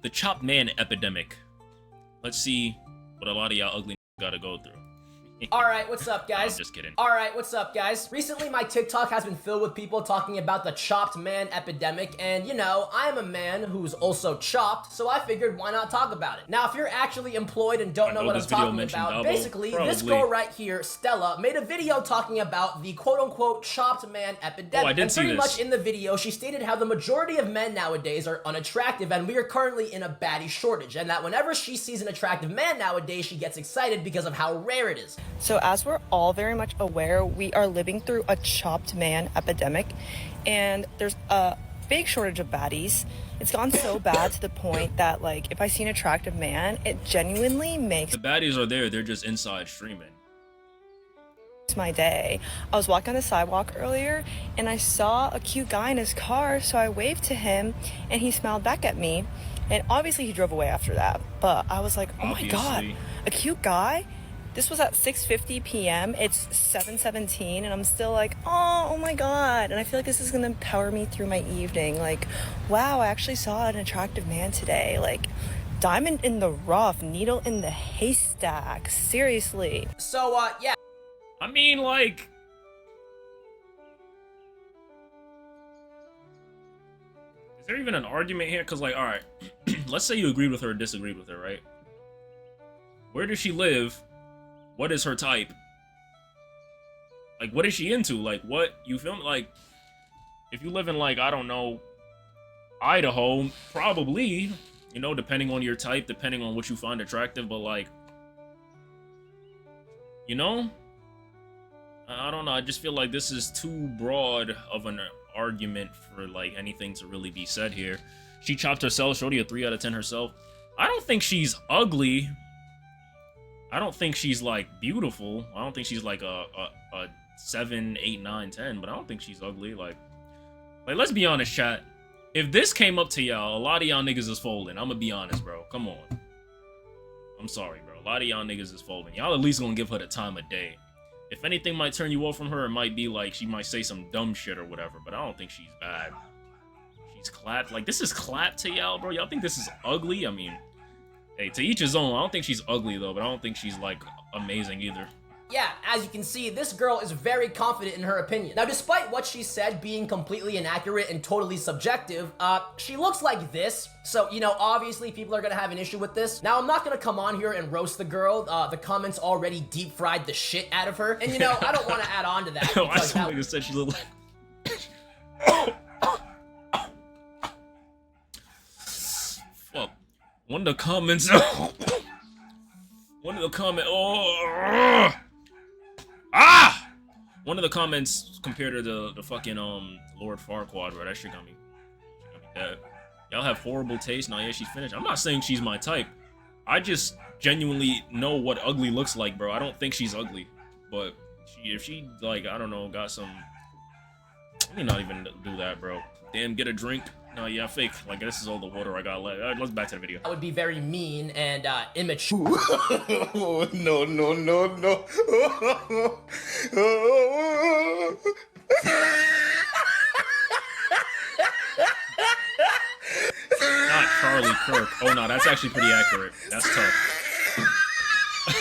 The chopped man epidemic. Let's see what a lot of y'all ugly gotta go through. Alright, what's up, guys? I'm just kidding. Alright, what's up, guys? Recently, my TikTok has been filled with people talking about the chopped man epidemic, and you know, I am a man who's also chopped, so I figured why not talk about it. Now, if you're actually employed and don't know what I'm talking about, basically, this girl right here, Stella, made a video talking about the quote-unquote chopped man epidemic. Oh, I did see this. And pretty much in the video, she stated how the majority of men nowadays are unattractive, and we are currently in a baddie shortage, and that whenever she sees an attractive man nowadays, she gets excited because of how rare it is. So as we're all very much aware, we are living through a chopped man epidemic, and there's a big shortage of baddies. It's gone so bad to the point that, like, if I see an attractive man, it genuinely makes the baddies are there, they're just inside streaming. My day. I was walking on the sidewalk earlier and I saw a cute guy in his car, so I waved to him and he smiled back at me, and obviously he drove away after that, but I was like, oh my god, a cute guy? This was at 6:50 p.m. It's 7:17 and I'm still like, oh my god. And I feel like this is gonna power me through my evening. Like, wow, I actually saw an attractive man today. Like, diamond in the rough, needle in the haystack. Seriously. So, yeah. I mean, like, is there even an argument here? Because, like, alright, let's say you agreed with her or disagreed with her, right? Where does she live? What is her type? Like, what is she into? Like, what, you feel me? Like, if you live in, like, I don't know, Idaho, probably, you know, depending on your type, depending on what you find attractive, but, like, you know? I don't know, I just feel like this is too broad of an argument for, like, anything to really be said here. She chopped herself, showed you a 3 out of 10 herself. I don't think she's ugly. I don't think she's, like, beautiful. I don't think she's, like, a 7, 8, 9, 10, but I don't think she's ugly. Like, let's be honest, chat. If this came up to y'all, a lot of y'all niggas is folding. I'm gonna be honest, bro. Come on. I'm sorry, bro. A lot of y'all niggas is folding. Y'all at least gonna give her the time of day. If anything might turn you off from her, it might be, like, she might say some dumb shit or whatever, but I don't think she's bad. She's clapped. Like, this is clapped to y'all, bro. Y'all think this is ugly? I mean, hey, to each his own. I don't think she's ugly, though, but I don't think she's, like, amazing either. Yeah, as you can see, this girl is very confident in her opinion. Now, despite what she said being completely inaccurate and totally subjective, she looks like this. So, you know, obviously people are gonna have an issue with this. Now, I'm not gonna come on here and roast the girl. The comments already deep fried the shit out of her. And, you know, I don't want to add on to that. I saw niggas said she looked like... Fuck. One of the comments... One of the comments... Oh... Ah! One of the comments compared to the fucking Lord Farquaad, bro. That shit got me dead. Y'all have horrible taste. Now, yeah, she's finished. I'm not saying she's my type. I just genuinely know what ugly looks like, bro. I don't think she's ugly, but if she, like, I don't know, got some. Let me not even do that, bro. Damn, get a drink. No, yeah, fake. Like, this is all the water I got left. Let's back to the video. That would be very mean and immature. Oh, no, no, no, no. Not Charlie Kirk. Oh, no, that's actually pretty accurate. That's tough.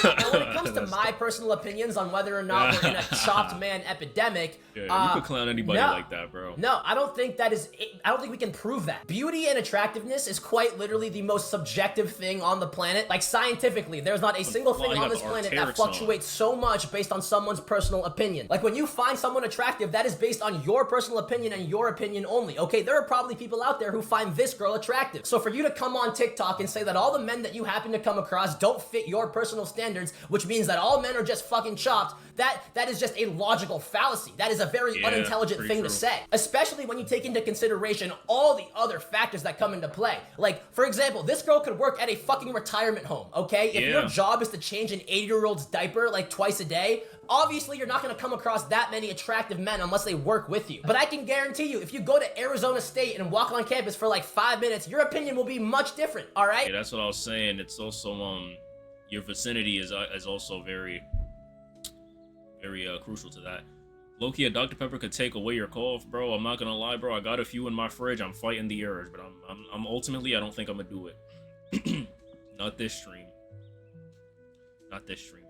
Now, when it comes to my personal opinions on whether or not we're in a chopped man epidemic, yeah, you could clown anybody like that, bro. No, I don't think that is. I don't think we can prove that. Beauty and attractiveness is quite literally the most subjective thing on the planet. Like, scientifically, there's not a single thing on this planet that fluctuates so much based on someone's personal opinion. Like, when you find someone attractive, that is based on your personal opinion and your opinion only. Okay, there are probably people out there who find this girl attractive. So for you to come on TikTok and say that all the men that you happen to come across don't fit your personal standards, which means that all men are just fucking chopped, that is just a logical fallacy. That is a very unintelligent thing to say, especially when you take into consideration all the other factors that come into play. Like, for example, this girl could work at a fucking retirement home, okay? If your job is to change an 80-year-old's diaper like twice a day, obviously you're not going to come across that many attractive men unless they work with you. But I can guarantee you, if you go to Arizona State and walk on campus for like 5 minutes, your opinion will be much different, all right? Yeah, that's what I was saying. It's also, your vicinity is also very crucial to that. Low-key, a Dr. Pepper could take away your cough, bro. I'm not gonna lie, bro. I got a few in my fridge. I'm fighting the urge, but I'm ultimately, I don't think I'm gonna do it. Not this stream. Not this stream,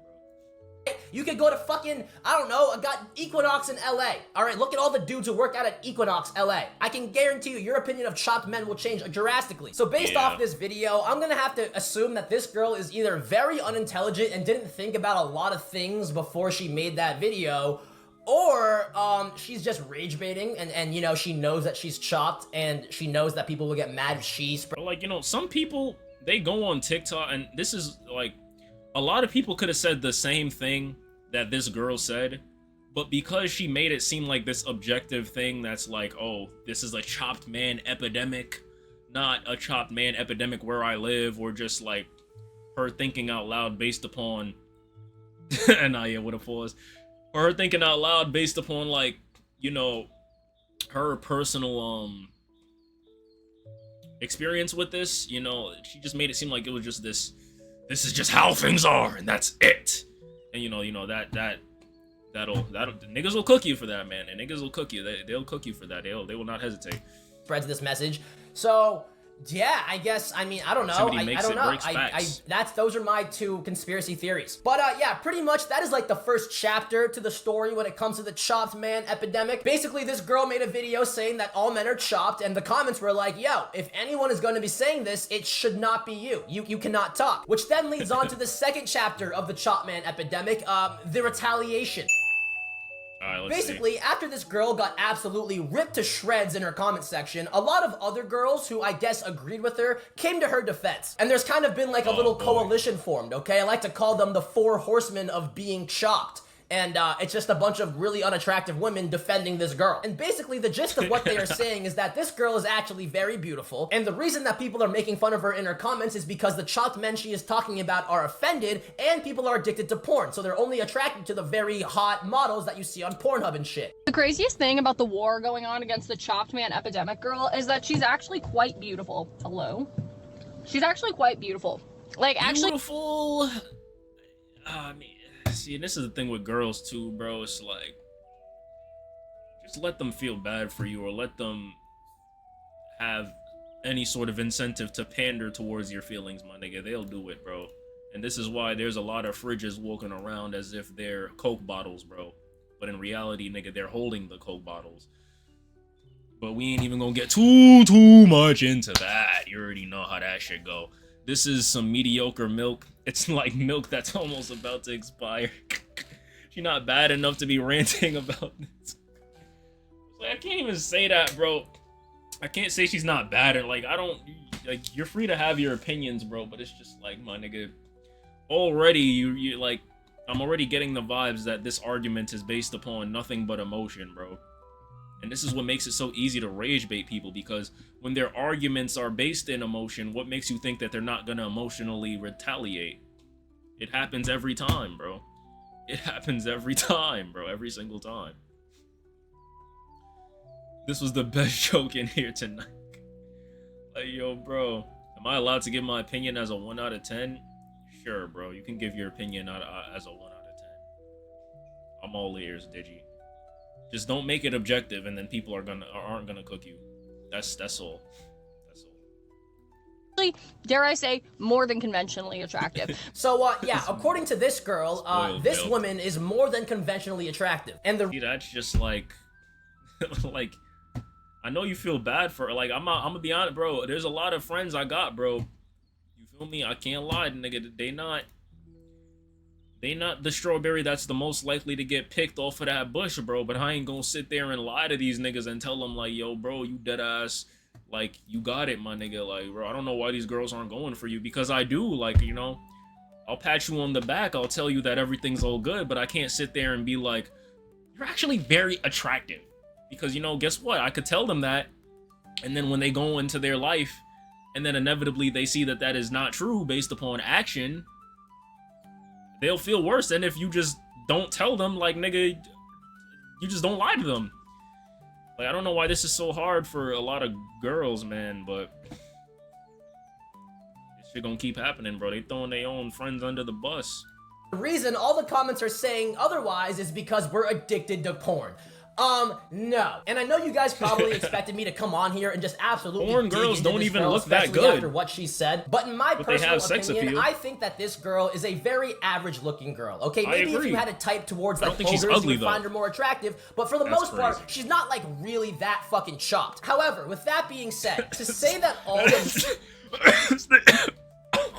bro. You could go to fucking, I don't know, I got Equinox in LA. Alright, look at all the dudes who work out at Equinox LA. I can guarantee you, your opinion of chopped men will change drastically. So based off this video, I'm gonna have to assume that this girl is either very unintelligent and didn't think about a lot of things before she made that video, or she's just rage baiting and you know, she knows that she's chopped and she knows that people will get mad if she like, you know, some people, they go on TikTok, and this is like, a lot of people could have said the same thing that this girl said, but because she made it seem like this objective thing that's like, oh, this is a chopped man epidemic, not a chopped man epidemic where I live, or just like her thinking out loud based upon and yeah, what a pause. Or her thinking out loud based upon, like, you know, her personal experience with this. You know, she just made it seem like it was just this is just how things are, and that's it. And you know that'll niggas will cook you for that, man. And niggas will cook you. They'll cook you for that. They will not hesitate. Spreads this message. So yeah, I guess, I mean, I don't know. I don't know. Those are my two conspiracy theories. But yeah, pretty much that is like the first chapter to the story when it comes to the chopped man epidemic. Basically, this girl made a video saying that all men are chopped, and the comments were like, yo, if anyone is going to be saying this, it should not be you. You cannot talk. Which then leads on to the second chapter of the chopped man epidemic, the retaliation. Basically, after this girl got absolutely ripped to shreds in her comment section, a lot of other girls who I guess agreed with her came to her defense. And there's kind of been like a little coalition formed, okay? I like to call them the 4 horsemen of being chopped. And it's just a bunch of really unattractive women defending this girl. And basically the gist of what they are saying is that this girl is actually very beautiful. And the reason that people are making fun of her in her comments is because the chopped men she is talking about are offended, and people are addicted to porn. So they're only attracted to the very hot models that you see on Pornhub and shit. The craziest thing about the war going on against the chopped man epidemic girl is that she's actually quite beautiful. Hello? She's actually quite beautiful. Like, actually- Beautiful? I mean, see, this is the thing with girls too, bro. It's like, just let them feel bad for you, or let them have any sort of incentive to pander towards your feelings, my nigga. They'll do it, bro. And this is why there's a lot of fridges walking around as if they're Coke bottles, bro. But in reality, nigga, they're holding the Coke bottles. But we ain't even gonna get too much into that. You already know how that shit go. This is some mediocre milk. It's like milk that's almost about to expire. She's not bad enough to be ranting about this. Like, I can't even say that, bro. I can't say she's not bad. Or like, I don't, like, you're free to have your opinions, bro. But it's just like, my nigga, already you like, I'm already getting the vibes that this argument is based upon nothing but emotion, bro. And this is what makes it so easy to rage bait people, because when their arguments are based in emotion, what makes you think that they're not gonna emotionally retaliate? It happens every time, bro. It happens every time, bro. Every single time. This was the best joke in here tonight. Like, yo, bro, am I allowed to give my opinion as a 1 out of 10? Sure, bro. You can give your opinion as a 1 out of 10. I'm all ears, Digi. Just don't make it objective, and then people aren't gonna cook you. That's all. That's all. Dare I say, more than conventionally attractive. So yeah, according to this girl, this woman is more than conventionally attractive, and See, that's just like, like, I know you feel bad for her. Like, I'm gonna be honest, bro. There's a lot of friends I got, bro. You feel me? I can't lie, nigga. They not the strawberry that's the most likely to get picked off of that bush, bro. But I ain't gonna sit there and lie to these niggas and tell them, like, yo, bro, you dead ass, like, you got it, my nigga. Like, bro, I don't know why these girls aren't going for you, because I do. Like, you know, I'll pat you on the back. I'll tell you that everything's all good, but I can't sit there and be like, you're actually very attractive. Because, you know, guess what? I could tell them that, and then when they go into their life, and then inevitably they see that that is not true based upon action, they'll feel worse than if you just don't tell them, like, nigga, you just don't lie to them. Like, I don't know why this is so hard for a lot of girls, man, but this shit gonna keep happening, bro. They throwing their own friends under the bus. The reason all the comments are saying otherwise is because we're addicted to porn. No. And I know you guys probably expected me to come on here and just absolutely porn dig girls into don't this even girl, look that especially good after what she said. But in my personal opinion, I think that this girl is a very average looking girl. Okay, maybe if you had a type towards like ogres, you would find her more attractive. But for the most part, she's not like really that fucking chopped. However, with that being said, to say that all of oh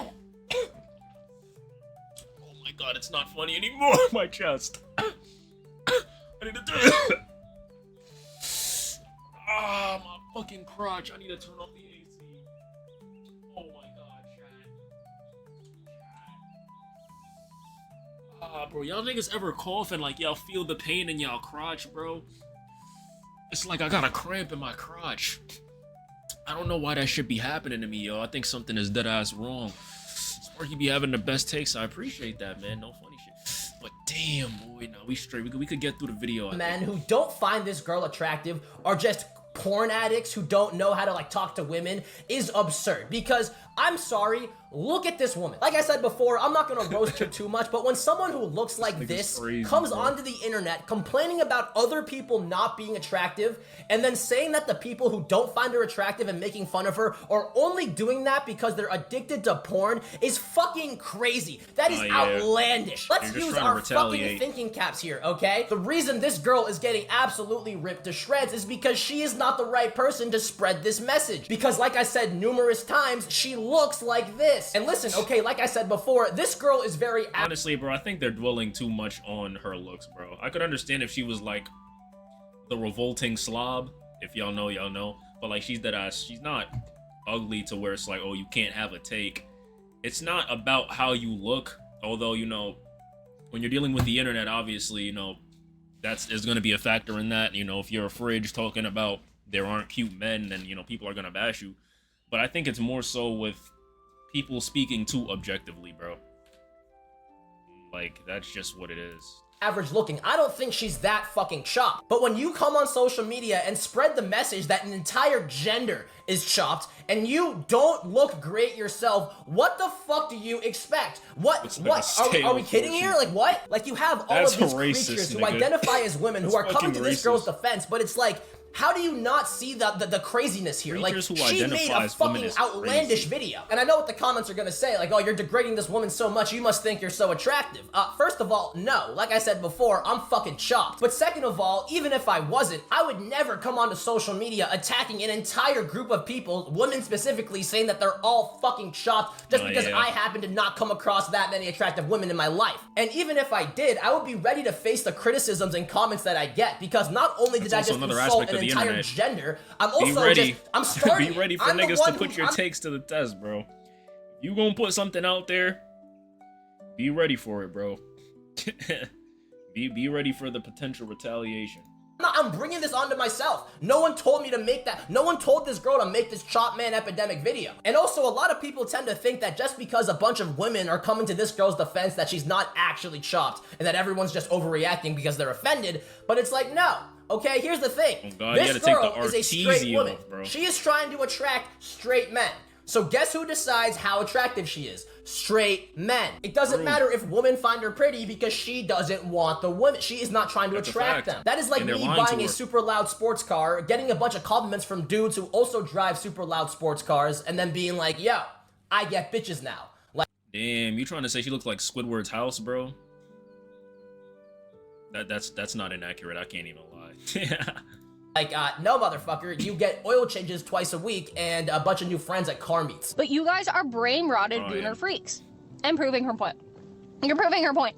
my god, it's not funny anymore. My chest. I need to do it. Ah, my fucking crotch. I need to turn off the AC. Oh my god, chat. Ah, bro, y'all niggas ever cough and like y'all feel the pain in y'all crotch, bro? It's like I got a cramp in my crotch. I don't know why that should be happening to me, yo. I think something is dead ass wrong. Sparky be having the best takes. I appreciate that, man. No funny shit. But damn, boy, now we straight. We could get through the video. Men who don't find this girl attractive are just porn addicts who don't know how to like talk to women is absurd. Because I'm sorry, look at this woman. Like I said before, I'm not gonna roast her too much, but when someone who looks like this comes onto the internet complaining about other people not being attractive and then saying that the people who don't find her attractive and making fun of her are only doing that because they're addicted to porn is fucking crazy. That is outlandish. Let's use our fucking thinking caps here, okay? The reason this girl is getting absolutely ripped to shreds is because she is not the right person to spread this message. Because like I said numerous times, she looks like this. And listen, okay, like I said before, this girl is very honestly, bro, I think they're dwelling too much on her looks, bro. I could understand if she was like the revolting slob. If y'all know, y'all know. But like she's dead ass. She's not ugly to where it's like, oh, you can't have a take. It's not about how you look. Although, you know, when you're dealing with the internet, obviously, you know, there's gonna be a factor in that. You know, if you're a fridge talking about there aren't cute men, then, you know, people are gonna bash you. But I think it's more so with people speaking too objectively, bro. Like, that's just what it is. Average looking. I don't think she's that fucking chopped. But when you come on social media and spread the message that an entire gender is chopped and you don't look great yourself, what the fuck do you expect? What are we kidding here? Like what? Like you have all of these creatures who identify as women who are coming to this girl's defense, but it's like, how do you not see the craziness here? Like, she made a fucking outlandish video. And I know what the comments are gonna say, like, oh, you're degrading this woman so much, you must think you're so attractive. First of all, no. Like I said before, I'm fucking chopped. But second of all, even if I wasn't, I would never come onto social media attacking an entire group of people, women specifically, saying that they're all fucking chopped just because I happen to not come across that many attractive women in my life. And even if I did, I would be ready to face the criticisms and comments that I get, because not only did I just insult an entire gender, I'm also I'm starting. Be ready for niggas to put your takes to the test, bro. If you gonna put something out there, be ready for it, bro. be ready for the potential retaliation. I'm bringing this onto myself. No one told me to make that. No one told this girl to make this Chop Man Epidemic video. And also, a lot of people tend to think that just because a bunch of women are coming to this girl's defense that she's not actually chopped and that everyone's just overreacting because they're offended. But it's like, no. Okay, here's the thing. Oh God, this girl is a straight woman. She is trying to attract straight men. So guess who decides how attractive she is? Straight men. It doesn't matter if women find her pretty because she doesn't want the women. She is not trying to attract them. That is like me buying a super loud sports car, getting a bunch of compliments from dudes who also drive super loud sports cars, and then being like, yo, I get bitches now. Like, damn, you trying to say she looks like Squidward's house, bro? That's not inaccurate. I can't even lie. Like, no, motherfucker, you get oil changes twice a week and a bunch of new friends at car meets. But you guys are brain-rotted gooner freaks. And proving her point. You're proving her point.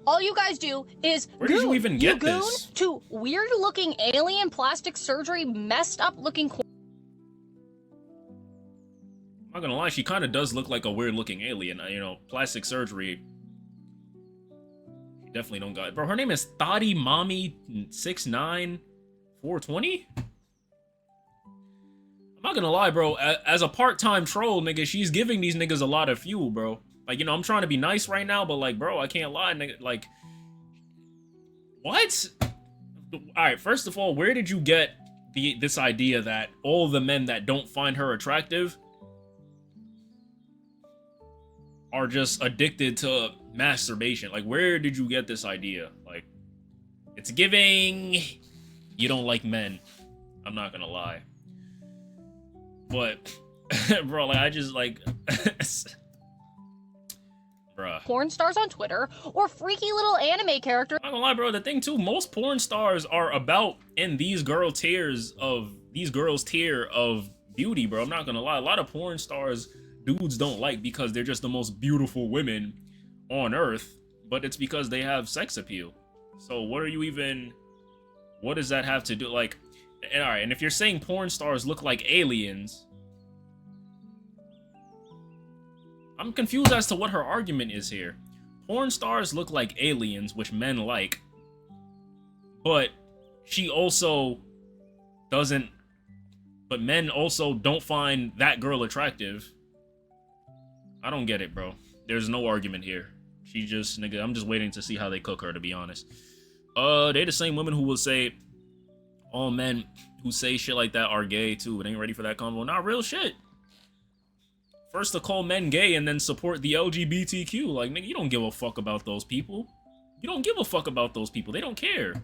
All you guys do is where did you even get this? To weird-looking alien plastic surgery, messed-up-looking. I'm not gonna lie, she kind of does look like a weird-looking alien. You know, plastic surgery. Definitely don't got it. Bro, her name is Thotty Mommy 69 420. I'm not gonna lie, bro. As a part-time troll, nigga, she's giving these niggas a lot of fuel, bro. Like, you know, I'm trying to be nice right now, but like, bro, I can't lie, nigga. Like, what? All right, first of all, where did you get this idea that all the men that don't find her attractive are just addicted to masturbation. Like, where did you get this idea? Like, it's giving you don't like men. I'm not gonna lie. But, bro, like, I just, like... Bruh. Porn stars on Twitter, or freaky little anime characters. I'm not gonna lie, bro, the thing, too, most porn stars are about in these girls' tier of beauty, bro. I'm not gonna lie. A lot of porn stars dudes don't like because they're just the most beautiful women on earth, but it's because they have sex appeal. So what does that have to do? Like, and all right, and if you're saying porn stars look like aliens, I'm confused as to what her argument is here. Porn stars look like aliens, which men like, but she also doesn't, but men also don't find that girl attractive. I don't get it, bro. There's no argument here. She just, nigga, I'm just waiting to see how they cook her, to be honest. They the same women who will say all men who say shit like that are gay, too. It ain't ready for that convo. Not real shit. First to call men gay and then support the LGBTQ. Like, nigga, you don't give a fuck about those people. You don't give a fuck about those people. They don't care.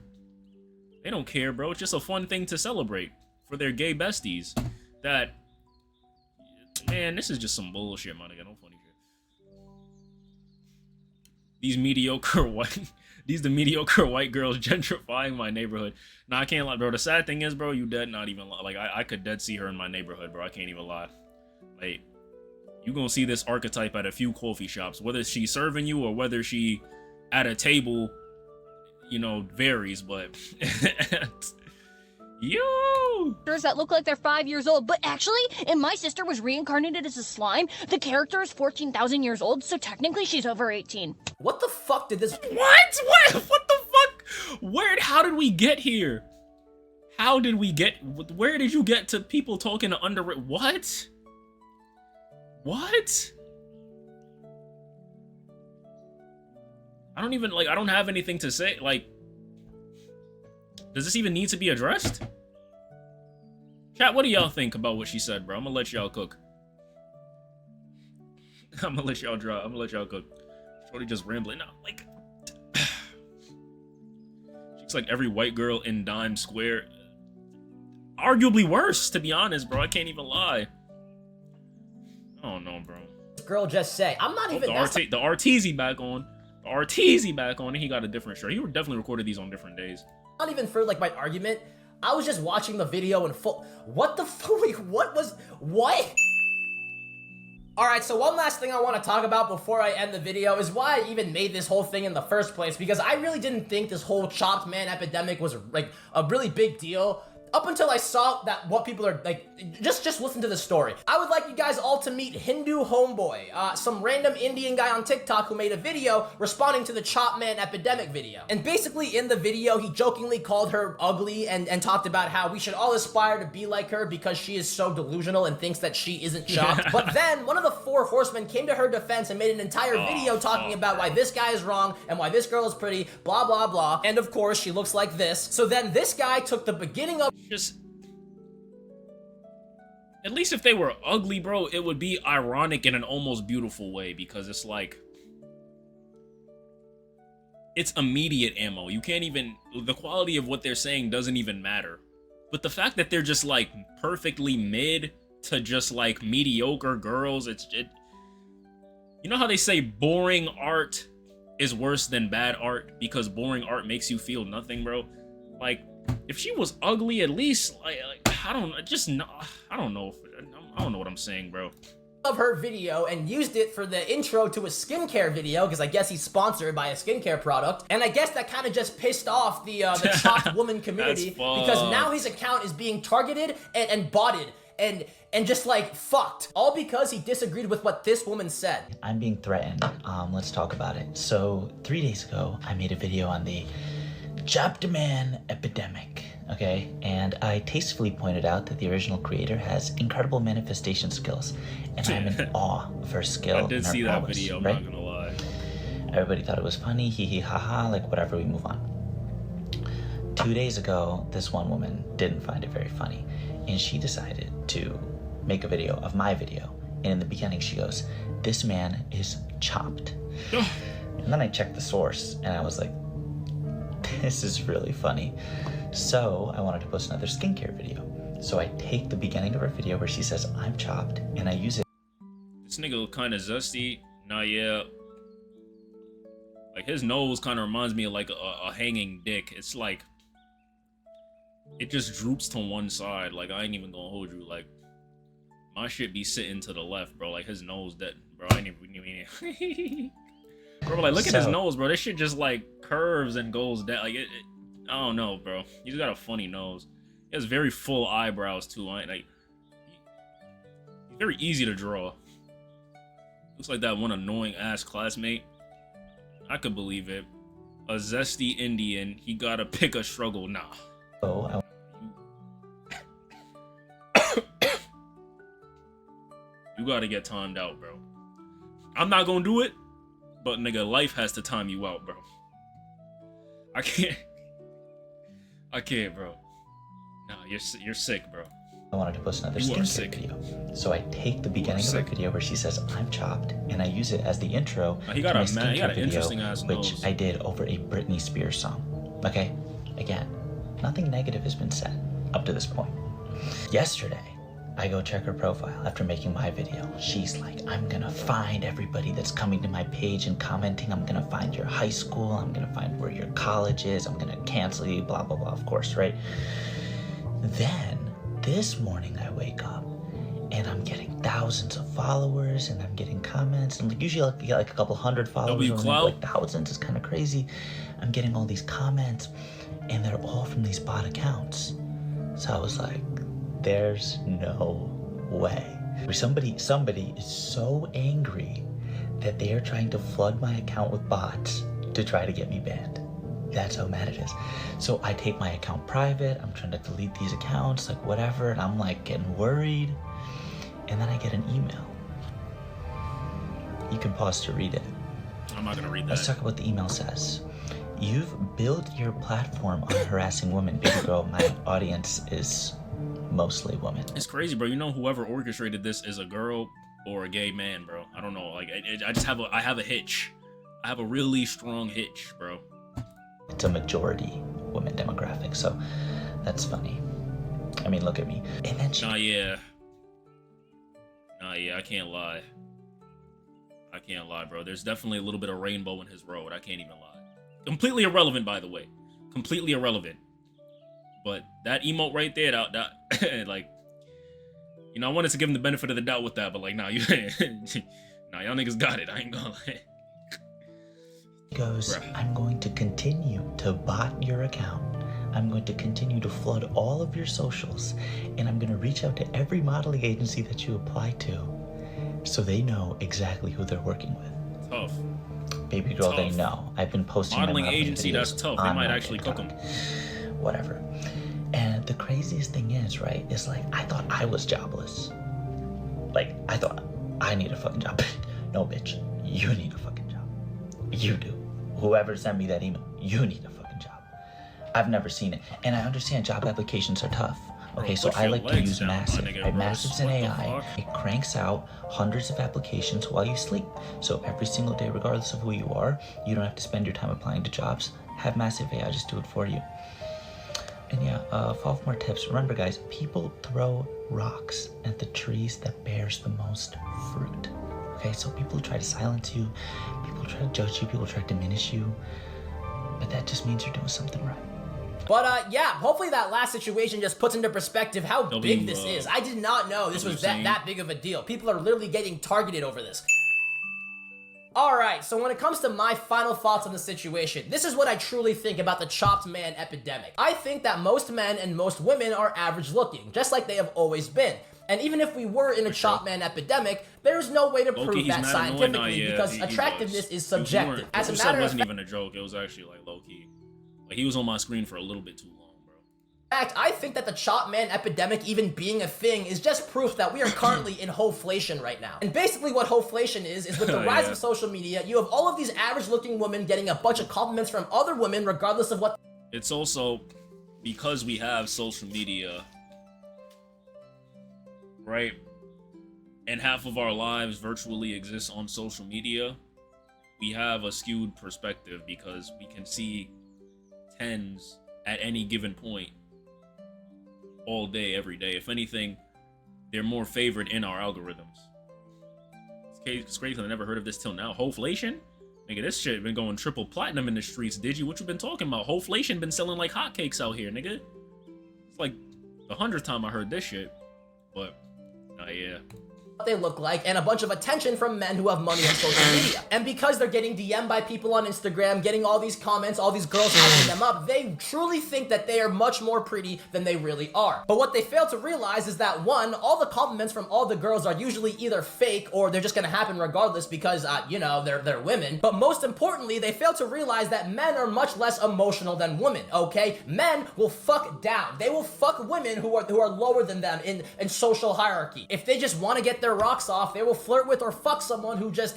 They don't care, bro. It's just a fun thing to celebrate for their gay besties. That... Man, this is just some bullshit, my nigga. No funny shit. These mediocre white girls gentrifying my neighborhood. Nah, I can't lie, bro. The sad thing is, bro, you dead not even lie. Like, I could dead see her in my neighborhood, bro. I can't even lie. Like, you gonna see this archetype at a few coffee shops. Whether she's serving you or whether she at a table, you know, varies, but... Yo! That look like they're 5 years old, but actually, if my sister was reincarnated as a slime, the character is 14,000 years old, so technically she's over 18. What the fuck did this... What? What the fuck? How did we get here? How did we get... Where did you get to people talking to under... What? What? I don't even, like, I don't have anything to say, like... Does this even need to be addressed? Chat, what do y'all think about what she said, bro? I'm gonna let y'all cook. I'm gonna let y'all draw. I'm gonna let y'all cook. Shorty just rambling. No, like... She's like every white girl in Dime Square. Arguably worse, to be honest, bro. I can't even lie. I don't know, bro. Girl just say, I'm not even... The Arteezy back on. The Arteezy back on, and he got a different shirt. He definitely recorded these on different days. Not even for, like, my argument. I was just watching the video in full... What the fuck? What? Alright, so one last thing I want to talk about before I end the video is why I even made this whole thing in the first place, because I really didn't think this whole chopped man epidemic was, like, a really big deal. Up until I saw that what people are, like, just listen to the story. I would like you guys all to meet Hindu Homeboy, some random Indian guy on TikTok who made a video responding to the Chop Man Epidemic video. And basically in the video, he jokingly called her ugly and talked about how we should all aspire to be like her because she is so delusional and thinks that she isn't chopped. But then one of the 4 horsemen came to her defense and made an entire video talking about why this guy is wrong and why this girl is pretty, blah, blah, blah. And of course, she looks like this. So then this guy took the beginning of... Just... At least if they were ugly, bro, it would be ironic in an almost beautiful way, because it's like... It's immediate ammo. You can't even... The quality of what they're saying doesn't even matter. But the fact that they're just, like, perfectly mid to just, like, mediocre girls, it... You know how they say boring art is worse than bad art because boring art makes you feel nothing, bro? Like... If she was ugly, at least, like I don't know what I'm saying, bro. Of her video and used it for the intro to a skincare video because I guess he's sponsored by a skincare product, and I guess that kind of just pissed off the chopped woman community because now his account is being targeted and botted and just like fucked, all because he disagreed with what this woman said. I'm being threatened. Let's talk about it. So 3 days ago, I made a video on the Chopped Man Epidemic, okay? And I tastefully pointed out that the original creator has incredible manifestation skills, and I'm in awe of her skill. I did see that video, I'm not gonna lie. Everybody thought it was funny, hee hee ha ha, like whatever, we move on. 2 days ago, this one woman didn't find it very funny, and she decided to make a video of my video And in the beginning, she goes, "This man is chopped." And then I checked the source, and I was like, this is really funny. So I wanted to post another skincare video. So I take the beginning of her video where she says, "I'm chopped," and I use it. This nigga look kind of zesty. Nah, yeah. Like, his nose kind of reminds me of, like, a hanging dick. It's like, it just droops to one side. Like, I ain't even gonna hold you. Like, my shit be sitting to the left, bro. Like, his nose, that, bro, I ain't even... Bro, like, look at his nose, bro. This shit just, like, curves and goes down. Like, I don't know, bro. He's got a funny nose. He has very full eyebrows, too. Like, he's very easy to draw. Looks like that one annoying-ass classmate. I could believe it. A zesty Indian. He gotta pick a struggle. Nah. Oh, You gotta get timed out, bro. I'm not gonna do it, but nigga, life has to time you out, bro. I can't, bro. Nah, you're sick, bro. I wanted to post another You are skincare sick. video. So I take the beginning of her video where she says, "I'm chopped," and I use it as the intro He got an interesting ass which nose. I did over a Britney Spears song. Okay? Again, nothing negative has been said up to this point. Yesterday, I go check her profile after making my video. She's like, "I'm gonna find everybody that's coming to my page and commenting. I'm gonna find your high school. I'm gonna find where your college is. I'm gonna cancel you, blah, blah, blah," of course, right? Then, this morning I wake up and I'm getting thousands of followers and I'm getting comments. And like, usually I get like a couple hundred followers. And like thousands is kind of crazy. I'm getting all these comments and they're all from these bot accounts. So I was like, there's no way. Somebody is so angry that they are trying to flood my account with bots to try to get me banned. That's how mad it is. So I take my account private. I'm trying to delete these accounts, like whatever. And I'm like getting worried. And then I get an email. You can pause to read it. I'm not gonna read that. Let's talk about what the email says. "You've built your platform on harassing women." Baby girl, my audience is mostly women. It's crazy, bro. You know, whoever orchestrated this is a girl or a gay man, bro. I don't know. Like, I just have a hitch. I have a really strong hitch, bro. It's a majority women demographic, so that's funny. I mean, look at me. And then Nah, yeah, I can't lie. I can't lie, bro. There's definitely a little bit of rainbow in his road. I can't even lie. Completely irrelevant, by the way. Completely irrelevant. But that emote right there, that like, you know, I wanted to give him the benefit of the doubt with that, but like, nah, y'all niggas got it. I ain't gonna lie. Goes, "I'm going to continue to bot your account. I'm going to continue to flood all of your socials, and I'm going to reach out to every modeling agency that you apply to so they know exactly who they're working with." Tough. Baby girl, Tough. They know. I've been posting Modeling my agency, that's videos tough. They on might my actually cook TikTok. 'em. Whatever. And the craziest thing is, right, is like, I thought I was jobless. Like, I thought I need a fucking job. No, bitch. You need a fucking job. You do. Whoever sent me that email, you need a fucking job. I've never seen it. And I understand job applications are tough. Okay, so I like to use Massive. Right? Massive's an AI. It cranks out hundreds of applications while you sleep. So every single day, regardless of who you are, you don't have to spend your time applying to jobs. Have Massive AI just do it for you. And yeah, follow more tips. Remember, guys, people throw rocks at the trees that bears the most fruit. Okay, so people try to silence you, people try to judge you, people try to diminish you, but that just means you're doing something right. But yeah, hopefully that last situation just puts into perspective how big this is. I did not know this was that big of a deal. People are literally getting targeted over this. Alright, so when it comes to my final thoughts on the situation, this is what I truly think about the chopped man epidemic. I think that most men and most women are average looking, just like they have always been. And even if we were in a chopped man epidemic, there's no way to prove that scientifically because attractiveness is subjective. As a matter of fact, it wasn't even a joke. It was actually like low key. Like, he was on my screen for a little bit too long, bro. In fact, I think that the chopped man epidemic even being a thing is just proof that we are currently in hoflation right now. And basically what hoflation is with the rise of social media, you have all of these average-looking women getting a bunch of compliments from other women regardless of what... It's also because we have social media, right? and half of our lives virtually exist on social media, we have a skewed perspective because we can see tens at any given point all day, every day. If anything, they're more favored in our algorithms. It's crazy. I never heard of this till now. Hoflation? Nigga, this shit been going triple platinum in the streets. Did you? What you been talking about? Hoflation been selling like hotcakes out here, nigga. It's like the 100th time I heard this shit. But, yeah. They look like, and a bunch of attention from men who have money on social media. And because they're getting DM'd by people on Instagram, getting all these comments, all these girls hyping them up, they truly think that they are much more pretty than they really are. But what they fail to realize is that, one, all the compliments from all the girls are usually either fake or they're just gonna happen regardless because, you know, they're women. But most importantly, they fail to realize that men are much less emotional than women, okay? Men will fuck down. They will fuck women who are lower than them in social hierarchy. If they just want to get their rocks off, they will flirt with or fuck someone who just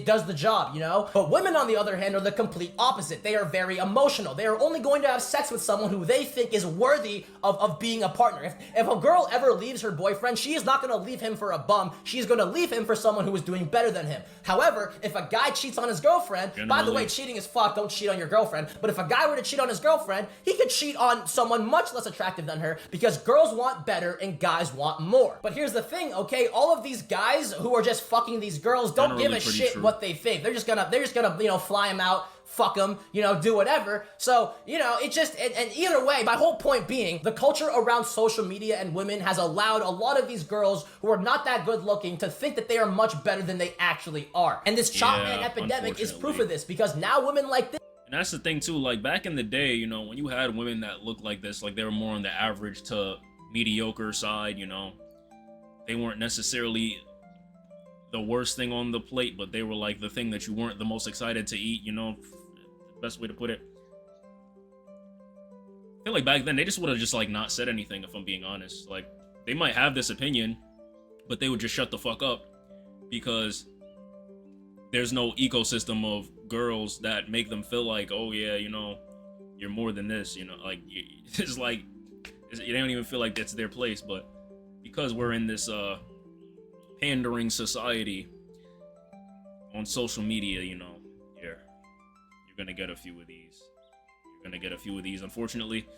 does the job, you know? But women, on the other hand, are the complete opposite. They are very emotional. They are only going to have sex with someone who they think is worthy of being a partner. If a girl ever leaves her boyfriend, she is not going to leave him for a bum. She's going to leave him for someone who is doing better than him. However, if a guy cheats on his girlfriend, by the way, cheating is fucked, don't cheat on your girlfriend, but if a guy were to cheat on his girlfriend, he could cheat on someone much less attractive than her because girls want better and guys want more. But here's the thing, okay? All of these guys who are just fucking these girls don't give a shit what they think. They're just gonna, you know, fly them out, fuck them, you know, do whatever. So, you know, it just, and either way, my whole point being, the culture around social media and women has allowed a lot of these girls who are not that good looking to think that they are much better than they actually are. And this Chop Man epidemic is proof of this, because now women like this. And that's the thing too, like back in the day, you know, when you had women that looked like this, like they were more on the average to mediocre side, you know, they weren't necessarily the worst thing on the plate, but they were like the thing that you weren't the most excited to eat, you know, best way to put it. I feel like back then they just would have just like not said anything, if I'm being honest. Like they might have this opinion, but they would just shut the fuck up because there's no ecosystem of girls that make them feel like, oh yeah, you know, you're more than this, you know, like it's like they don't even feel like that's their place. But because we're in this pandering society on social media, you know, you're gonna get a few of these. You're gonna get a few of these. Unfortunately,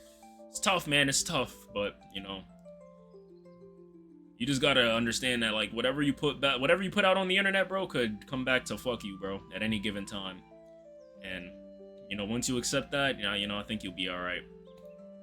it's tough, man. It's tough, but you know, you just gotta understand that like whatever you put out on the internet, bro, could come back to fuck you, bro, at any given time. And you know, once you accept that, you know, I think you'll be all right.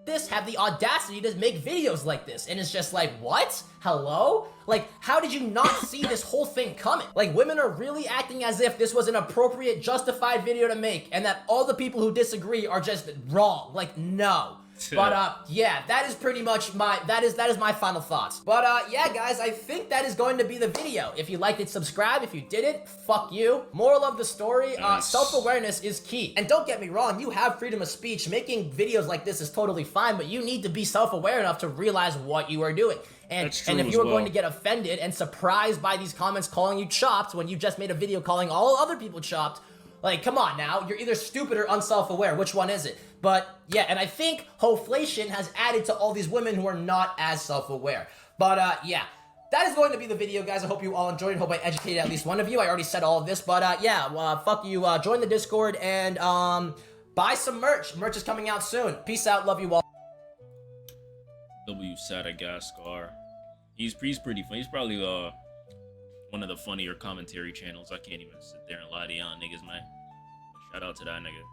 This have the audacity to make videos like this, and it's just like, what? Hello? Like, how did you not see this whole thing coming? Like, women are really acting as if this was an appropriate, justified video to make, and that all the people who disagree are just wrong. Like, no. But, yeah, that is pretty much that is my final thoughts. But, yeah, guys, I think that is going to be the video. If you liked it, subscribe. If you didn't, fuck you. Moral of the story, self-awareness is key. And don't get me wrong, you have freedom of speech. Making videos like this is totally fine, but you need to be self-aware enough to realize what you are doing. And if you are going to get offended and surprised by these comments calling you chopped when you just made a video calling all other people chopped, like, come on now, you're either stupid or unself-aware. Which one is it? But, yeah, and I think Hoflation has added to all these women who are not as self-aware. But, yeah, that is going to be the video, guys. I hope you all enjoyed. Hope I educated at least one of you. I already said all of this, but, yeah, fuck you. Join the Discord and, buy some merch. Merch is coming out soon. Peace out. Love you all. W. Sadagaskar. He's pretty funny. He's probably, one of the funnier commentary channels. I can't even sit there and lie to y'all niggas, man. Shout out to that nigga.